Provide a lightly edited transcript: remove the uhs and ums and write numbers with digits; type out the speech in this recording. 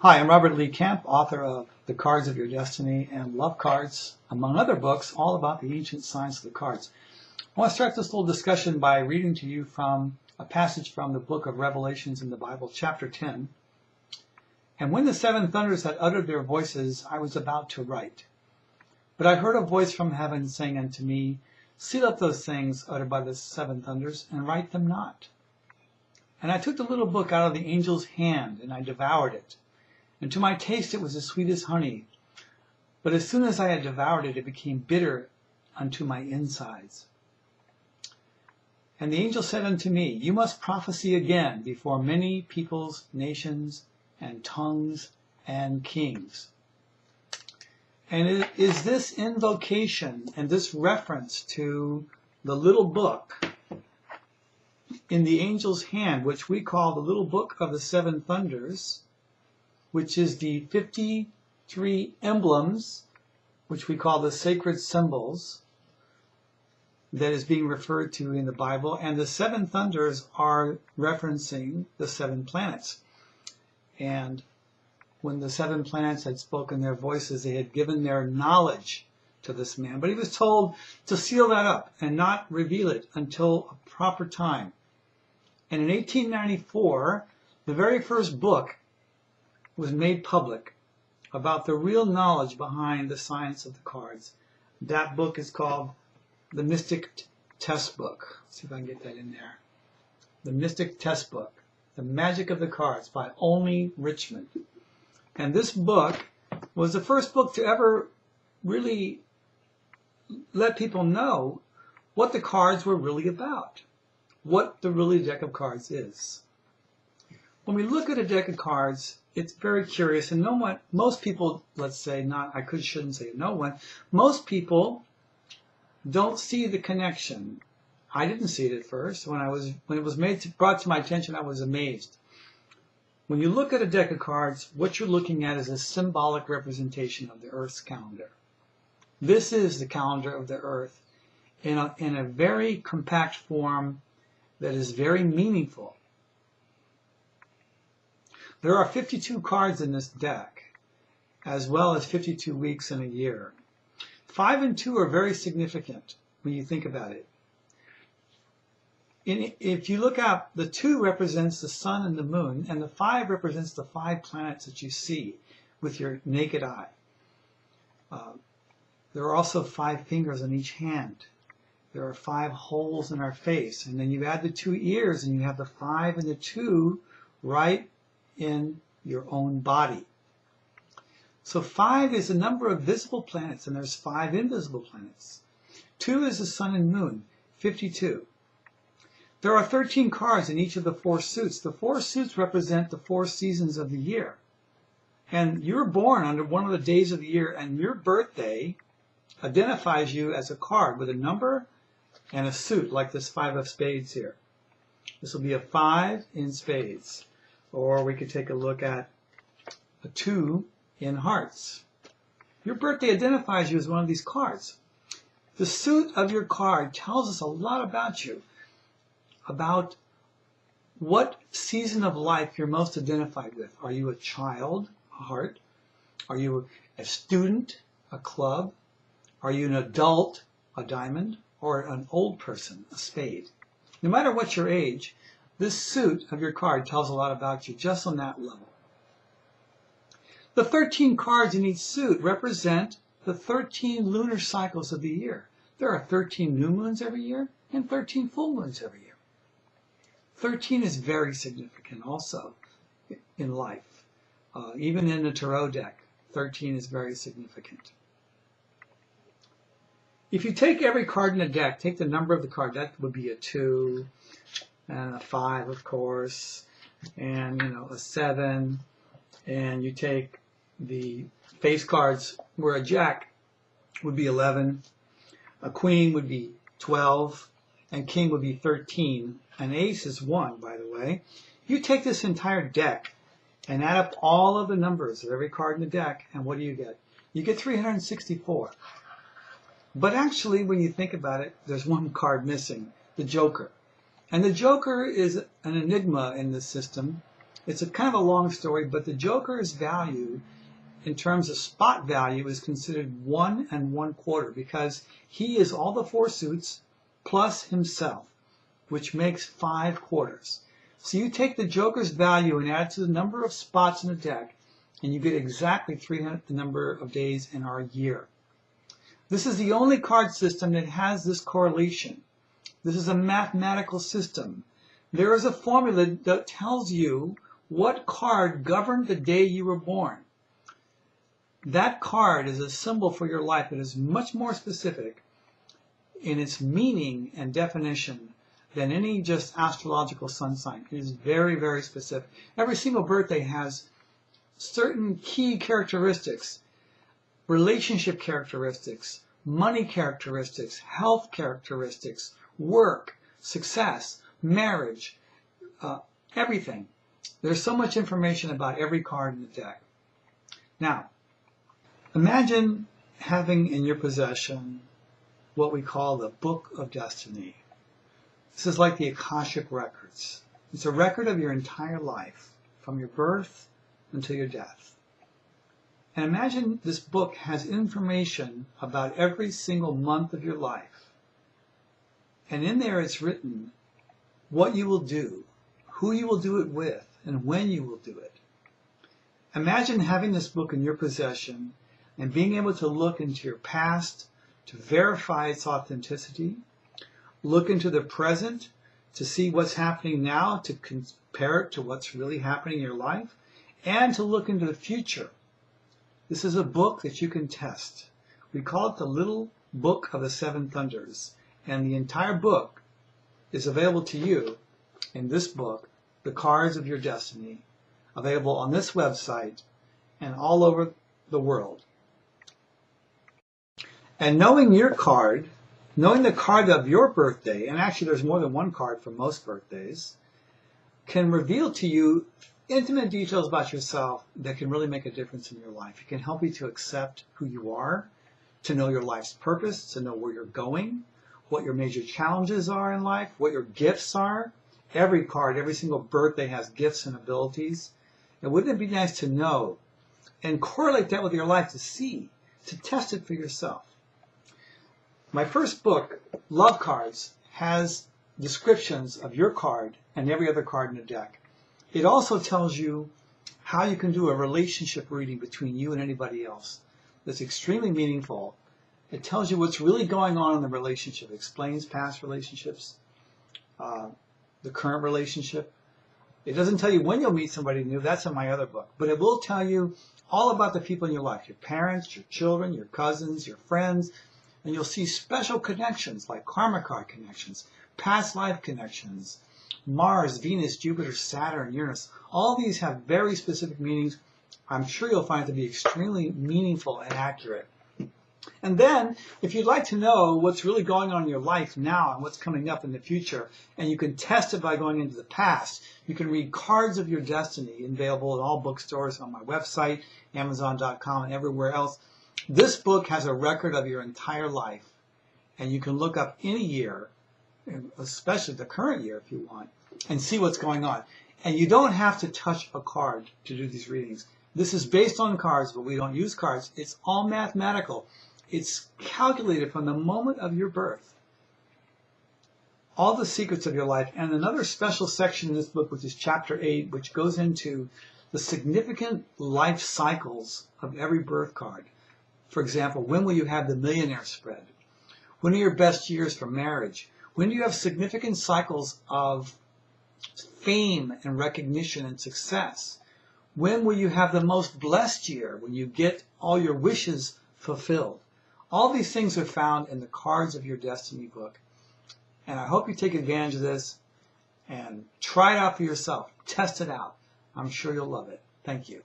Hi, I'm Robert Lee Kemp, author of The Cards of Your Destiny and Love Cards, among other books, all about the ancient science of the cards. I want to start this little discussion by reading to you from a passage from the book of Revelations in the Bible, chapter 10. And when the seven thunders had uttered their voices, I was about to write. But I heard a voice from heaven saying unto me, Seal up those things uttered by the seven thunders, and write them not. And I took the little book out of the angel's hand, and I devoured it. And to my taste it was as sweet as honey. But as soon as I had devoured it, it became bitter unto my insides. And the angel said unto me, You must prophesy again before many peoples, nations, and tongues, and kings. And it is this invocation and this reference to the little book in the angel's hand, which we call the little book of the seven thunders, which is the 53 emblems, which we call the sacred symbols, that is being referred to in the Bible. And the seven thunders are referencing the seven planets. And when the seven planets had spoken their voices, they had given their knowledge to this man. But he was told to seal that up and not reveal it until a proper time. And in 1894, the very first book was made public about the real knowledge behind the science of the cards. That book is called The Mystic Test Book. Let's see if I can get that in there. The Mystic Test Book, The Magic of the Cards by Olney Richmond. And this book was the first book to ever really let people know what the cards were really about, what the really deck of cards is. When we look at a deck of cards, it's very curious, and most people, let's say, shouldn't say no one, most people don't see the connection. I didn't see it at first. When it was brought to my attention, I was amazed. When you look at a deck of cards, what you're looking at is a symbolic representation of the Earth's calendar. This is the calendar of the Earth in a very compact form that is very meaningful. There are 52 cards in this deck, as well as 52 weeks in a year. 5 and 2 are very significant when you think about it. If you look up, the 2 represents the sun and the moon, and the 5 represents the 5 planets that you see with your naked eye. There are also 5 fingers on each hand. There are 5 holes in our face, and then you add the 2 ears, and you have the 5 and the 2 right in your own body. So 5 is the number of visible planets, and there's 5 invisible planets. 2 is the sun and moon, 52. There are 13 cards in each of the 4 suits. The 4 suits represent the 4 seasons of the year. And you're born under one of the days of the year, and your birthday identifies you as a card with a number and a suit, like this 5 of spades here. This will be a 5 in spades. Or we could take a look at a 2 in hearts. Your birthday identifies you as one of these cards. The suit of your card tells us a lot about you, about what season of life you're most identified with. Are you a child, a heart? Are you a student, a club? Are you an adult, a diamond? Or an old person, a spade? No matter what your age, this suit of your card tells a lot about you just on that level. The 13 cards in each suit represent the 13 lunar cycles of the year. There are 13 new moons every year and 13 full moons every year. 13 is very significant also in life. Even in the tarot deck, 13 is very significant. If you take every card in the deck, take the number of the card, that would be a 2, and a 5, of course, and a 7, and you take the face cards where a jack would be 11, a queen would be 12, and king would be 13. An ace is 1, by the way. You take this entire deck and add up all of the numbers of every card in the deck, and what do you get? You get 364. But actually, when you think about it, there's one card missing, the Joker. And the Joker is an enigma in this system It's a kind of a long story, but the Joker's value in terms of spot value is considered 1 1/4 because he is all the 4 suits plus himself, which makes 5 quarters. So you take the Joker's value and add to the number of spots in the deck, and you get exactly 300 the number of days in our year. This is the only card system that has this correlation. This is a mathematical system. There is a formula that tells you what card governed the day you were born. That card is a symbol for your life that is much more specific in its meaning and definition than any just astrological sun sign. It is very, very specific. Every single birthday has certain key characteristics, relationship characteristics, money characteristics, health characteristics, work, success, marriage, everything. There's so much information about every card in the deck. Now, imagine having in your possession what we call the Book of Destiny. This is like the Akashic Records. It's a record of your entire life, from your birth until your death. And imagine this book has information about every single month of your life. And in there it's written what you will do, who you will do it with, and when you will do it. Imagine having this book in your possession and being able to look into your past to verify its authenticity, look into the present to see what's happening now, to compare it to what's really happening in your life, and to look into the future. This is a book that you can test. We call it the Little Book of the Seven Thunders, and the entire book is available to you in this book, The Cards of Your Destiny, available on this website and all over the world. And knowing your card, knowing the card of your birthday, and actually there's more than one card for most birthdays, can reveal to you intimate details about yourself that can really make a difference in your life. It can help you to accept who you are, to know your life's purpose, to know where you're going, what your major challenges are in life, what your gifts are. Every card, every single birthday has gifts and abilities. And wouldn't it be nice to know and correlate that with your life to see, to test it for yourself? My first book, Love Cards, has descriptions of your card and every other card in the deck. It also tells you how you can do a relationship reading between you and anybody else. That's extremely meaningful. It tells you what's really going on in the relationship. It explains past relationships, the current relationship. It doesn't tell you when you'll meet somebody new. That's in my other book. But it will tell you all about the people in your life, your parents, your children, your cousins, your friends. And you'll see special connections like karma card connections, past life connections, Mars, Venus, Jupiter, Saturn, Uranus. All these have very specific meanings. I'm sure you'll find it to be extremely meaningful and accurate. And then, if you'd like to know what's really going on in your life now and what's coming up in the future, and you can test it by going into the past, you can read Cards of Your Destiny, available in all bookstores, on my website, Amazon.com, and everywhere else. This book has a record of your entire life, and you can look up any year, especially the current year if you want, and see what's going on. And you don't have to touch a card to do these readings. This is based on cards, but we don't use cards. It's all mathematical. It's calculated from the moment of your birth. All the secrets of your life. And another special section in this book, which is Chapter 8, which goes into the significant life cycles of every birth card. For example, when will you have the millionaire spread? When are your best years for marriage? When do you have significant cycles of fame and recognition and success? When will you have the most blessed year, when you get all your wishes fulfilled? All these things are found in the Cards of Your Destiny book. And I hope you take advantage of this and try it out for yourself. Test it out. I'm sure you'll love it. Thank you.